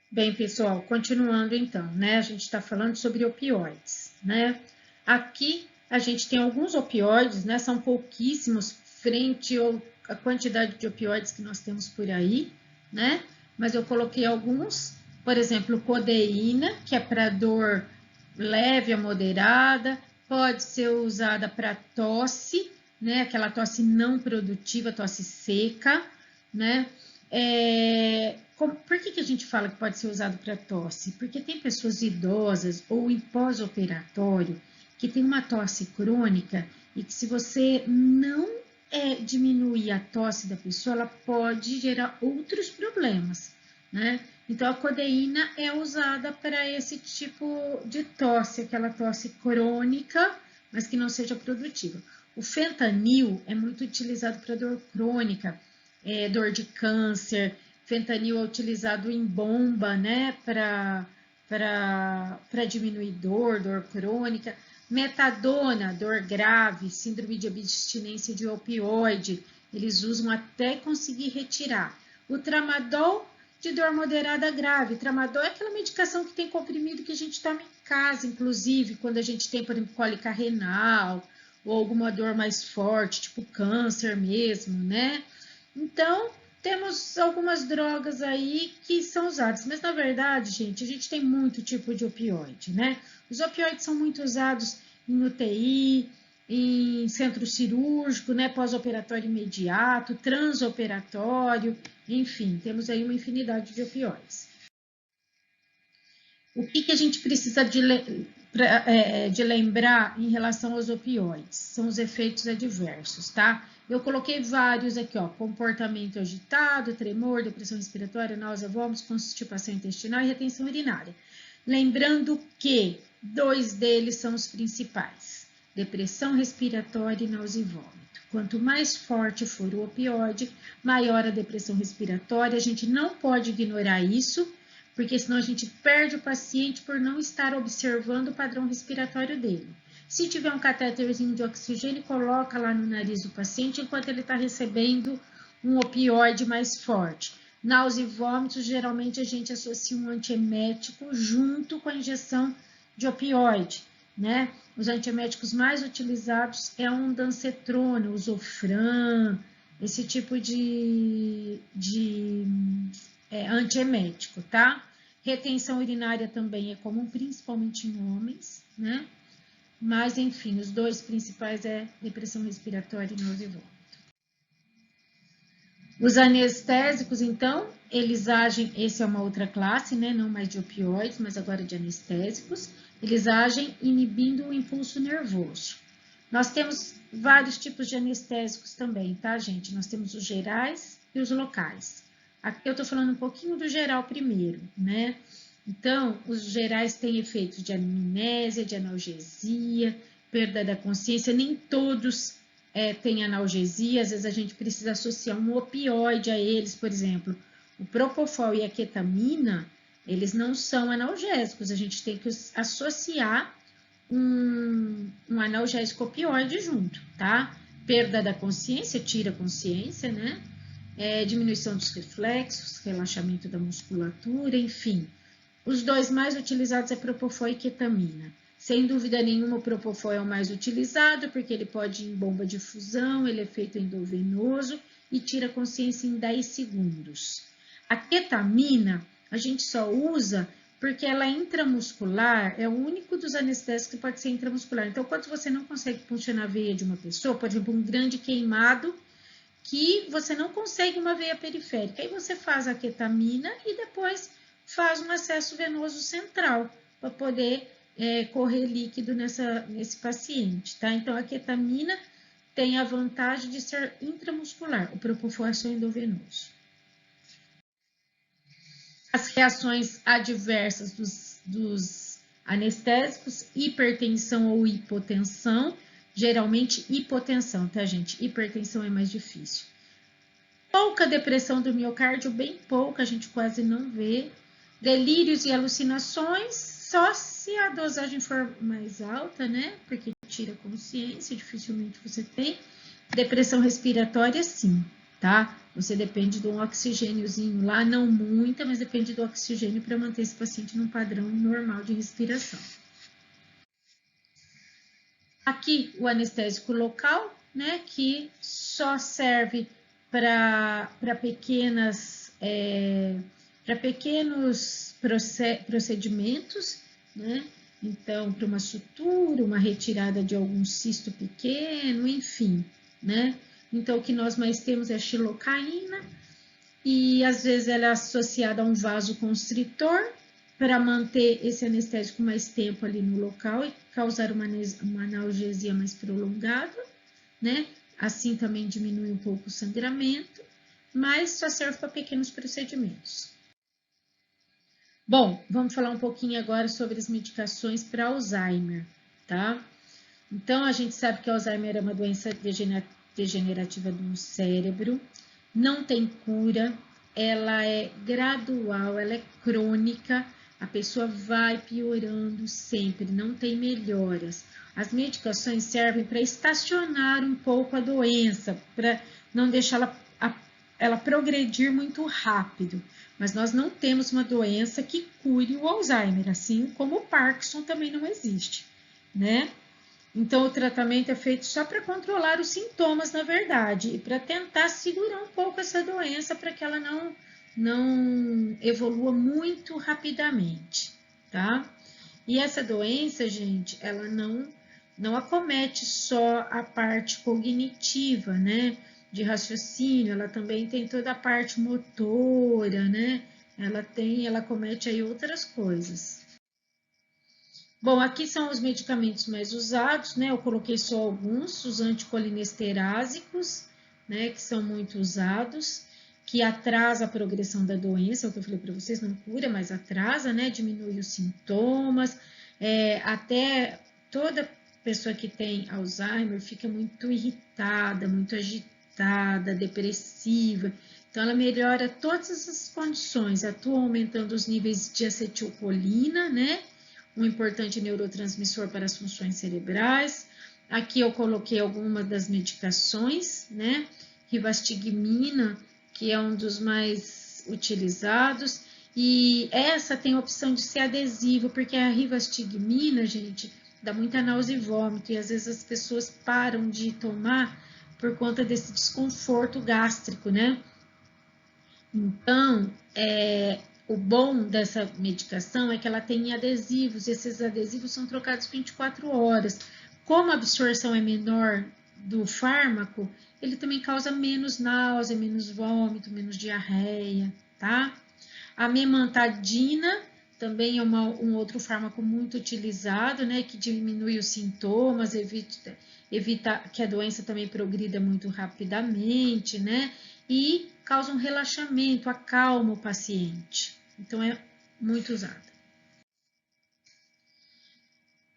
Bem, pessoal, continuando então, né? A gente está falando sobre opioides, né? Aqui a gente tem alguns opioides, né? São pouquíssimos frente à quantidade de opioides que nós temos por aí, né? Mas eu coloquei alguns, por exemplo, codeína, que é para dor leve a moderada, pode ser usada para tosse, né? Aquela tosse não produtiva, tosse seca, né? Por que a gente fala que pode ser usado para tosse? Porque tem pessoas idosas ou em pós-operatório que tem uma tosse crônica e que se você não diminuir a tosse da pessoa, ela pode gerar outros problemas, né? Então, a codeína é usada para esse tipo de tosse, aquela tosse crônica, mas que não seja produtiva. O fentanil é muito utilizado para dor crônica, dor de câncer. Fentanil é utilizado em bomba, né, para diminuir dor crônica. Metadona, dor grave, síndrome de abstinência de opioide, eles usam até conseguir retirar. O tramadol, de dor moderada grave. Tramadol é aquela medicação que tem comprimido que a gente toma em casa, inclusive, quando a gente tem, por exemplo, cólica renal, ou alguma dor mais forte, tipo câncer mesmo, né? Então, temos algumas drogas aí que são usadas, mas na verdade, gente, a gente tem muito tipo de opioide, né? Os opioides são muito usados em UTI, em centro cirúrgico, né, pós-operatório imediato, transoperatório, enfim, temos aí uma infinidade de opioides. O que a gente precisa de lembrar em relação aos opioides? São os efeitos adversos, tá? Eu coloquei vários aqui, ó, comportamento agitado, tremor, depressão respiratória, náusea, vômitos, constipação intestinal e retenção urinária. Lembrando que 2 deles são os principais, depressão respiratória e náusea e vômito. Quanto mais forte for o opioide, maior a depressão respiratória. A gente não pode ignorar isso, porque senão a gente perde o paciente por não estar observando o padrão respiratório dele. Se tiver um catéterzinho de oxigênio, coloca lá no nariz do paciente enquanto ele está recebendo um opioide mais forte. Náusea e vômitos, geralmente a gente associa um antiemético junto com a injeção de opioide, né? Os antieméticos mais utilizados é o ondansetrona, o Zofran, esse tipo de antiemético, tá? Retenção urinária também é comum, principalmente em homens, né? Mas, enfim, os 2 principais é depressão respiratória e náusea e vômito. Os anestésicos, então, eles agem, esse é uma outra classe, né? Não mais de opioides, mas agora de anestésicos. Eles agem inibindo o impulso nervoso. Nós temos vários tipos de anestésicos também, tá, gente? Nós temos os gerais e os locais. Aqui eu tô falando um pouquinho do geral primeiro, né? Então, os gerais têm efeitos de amnésia, de analgesia, perda da consciência, nem todos têm analgesia, às vezes a gente precisa associar um opioide a eles, por exemplo, o propofol e a ketamina, eles não são analgésicos, a gente tem que associar um analgésico opioide junto, tá? Perda da consciência, tira a consciência, né? Diminuição dos reflexos, relaxamento da musculatura, enfim. Os 2 mais utilizados é propofol e ketamina. Sem dúvida nenhuma, o propofol é o mais utilizado, porque ele pode ir em bomba de fusão, ele é feito endovenoso e tira a consciência em 10 segundos. A ketamina, a gente só usa porque ela é intramuscular, é o único dos anestésicos que pode ser intramuscular. Então, quando você não consegue funcionar a veia de uma pessoa, por exemplo, um grande queimado, que você não consegue uma veia periférica, aí você faz a ketamina e depois faz um acesso venoso central para poder correr líquido nesse paciente, tá? Então, a ketamina tem a vantagem de ser intramuscular, o propofol é só endovenoso. As reações adversas dos anestésicos, hipertensão ou hipotensão, geralmente hipotensão, tá, gente? Hipertensão é mais difícil. Pouca depressão do miocárdio, bem pouca, a gente quase não vê. Delírios e alucinações, só se a dosagem for mais alta, né? Porque tira consciência, dificilmente você tem. Depressão respiratória, sim, tá? você depende de um oxigêniozinho lá, não muita, mas depende do oxigênio para manter esse paciente num padrão normal de respiração. Aqui o anestésico local, né, que só serve para pequenos procedimentos, né? Então, para uma sutura, uma retirada de algum cisto pequeno, enfim, né? Então, o que nós mais temos é a xilocaína, e às vezes ela é associada a um vasoconstritor, para manter esse anestésico mais tempo ali no local e causar uma analgesia mais prolongada, né? Assim também diminui um pouco o sangramento, mas só serve para pequenos procedimentos. Bom, vamos falar um pouquinho agora sobre as medicações para Alzheimer, tá? Então, a gente sabe que Alzheimer é uma doença degenerativa do cérebro, não tem cura, ela é gradual, ela é crônica, a pessoa vai piorando sempre, não tem melhoras. As medicações servem para estacionar um pouco a doença, para não deixar ela progredir muito rápido. Mas nós não temos uma doença que cure o Alzheimer, assim como o Parkinson também não existe, né? Então, o tratamento é feito só para controlar os sintomas, na verdade, e para tentar segurar um pouco essa doença para que ela não evolua muito rapidamente, tá? E essa doença, gente, ela não acomete só a parte cognitiva, né? De raciocínio, ela também tem toda a parte motora, né? Ela acomete aí outras coisas. Bom, aqui são os medicamentos mais usados, né? Eu coloquei só alguns, os anticolinesterásicos, né? Que são muito usados, que atrasa a progressão da doença, é o que eu falei para vocês, não cura, mas atrasa, né? Diminui os sintomas, até toda pessoa que tem Alzheimer fica muito irritada, muito agitada, depressiva. Então, ela melhora todas essas condições, atua aumentando os níveis de acetilcolina, né? Um importante neurotransmissor para as funções cerebrais. Aqui eu coloquei algumas das medicações, né? Rivastigmina, que é um dos mais utilizados, e essa tem a opção de ser adesivo, porque a rivastigmina, gente, dá muita náusea e vômito, e às vezes as pessoas param de tomar por conta desse desconforto gástrico, né? Então, o bom dessa medicação é que ela tem adesivos, e esses adesivos são trocados 24 horas. Como a absorção é menor do fármaco, ele também causa menos náusea, menos vômito, menos diarreia, tá? A memantadina também é um outro fármaco muito utilizado, né, que diminui os sintomas, evita que a doença também progrida muito rapidamente, né, e causa um relaxamento, acalma o paciente. Então, é muito usada.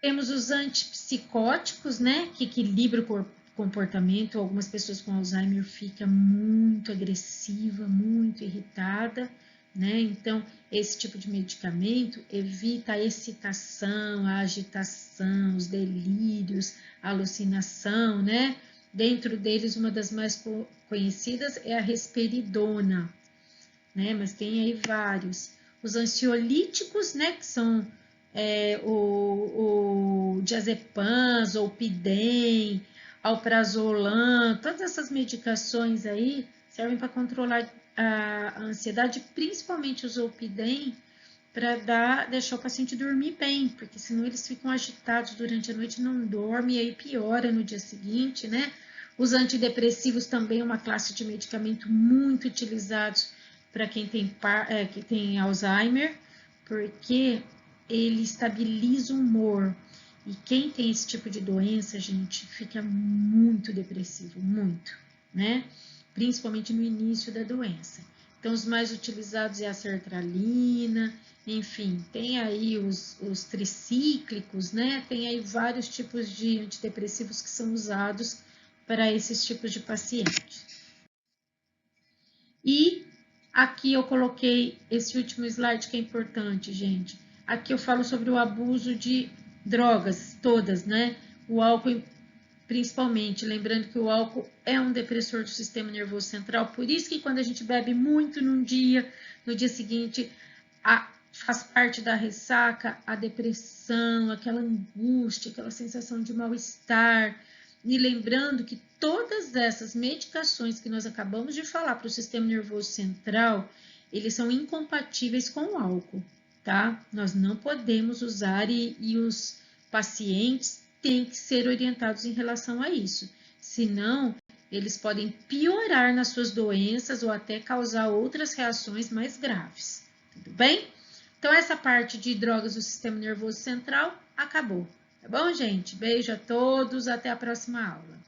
Temos os antipsicóticos, né, que equilibram o comportamento. Algumas pessoas com Alzheimer ficam muito agressiva, muito irritada, né? Então, esse tipo de medicamento evita a excitação, a agitação, os delírios, a alucinação, né? Dentro deles, uma das mais conhecidas é a risperidona, né? Mas tem aí vários. Os ansiolíticos, né? Que são o diazepam, zolpidem, alprazolam, todas essas medicações aí servem para controlar a ansiedade, principalmente o zolpidem, para deixar o paciente dormir bem, porque senão eles ficam agitados durante a noite, não dormem, e aí piora no dia seguinte, né? Os antidepressivos também é uma classe de medicamento muito utilizados para quem tem Alzheimer, porque ele estabiliza o humor. E quem tem esse tipo de doença, gente, fica muito depressivo, muito, né? Principalmente no início da doença. Então, os mais utilizados é a sertralina, enfim, tem aí os tricíclicos, né? Tem aí vários tipos de antidepressivos que são usados para esses tipos de pacientes. E aqui eu coloquei esse último slide que é importante, gente. Aqui eu falo sobre o abuso de drogas, todas, né? O álcool principalmente, lembrando que o álcool é um depressor do sistema nervoso central, por isso que quando a gente bebe muito num dia, no dia seguinte, faz parte da ressaca, a depressão, aquela angústia, aquela sensação de mal-estar. E lembrando que todas essas medicações que nós acabamos de falar para o sistema nervoso central, eles são incompatíveis com o álcool, tá? Nós não podemos usar e os pacientes têm que ser orientados em relação a isso. Senão, eles podem piorar nas suas doenças ou até causar outras reações mais graves. Tudo bem? Então, essa parte de drogas do sistema nervoso central acabou. Tá bom, gente? Beijo a todos, até a próxima aula.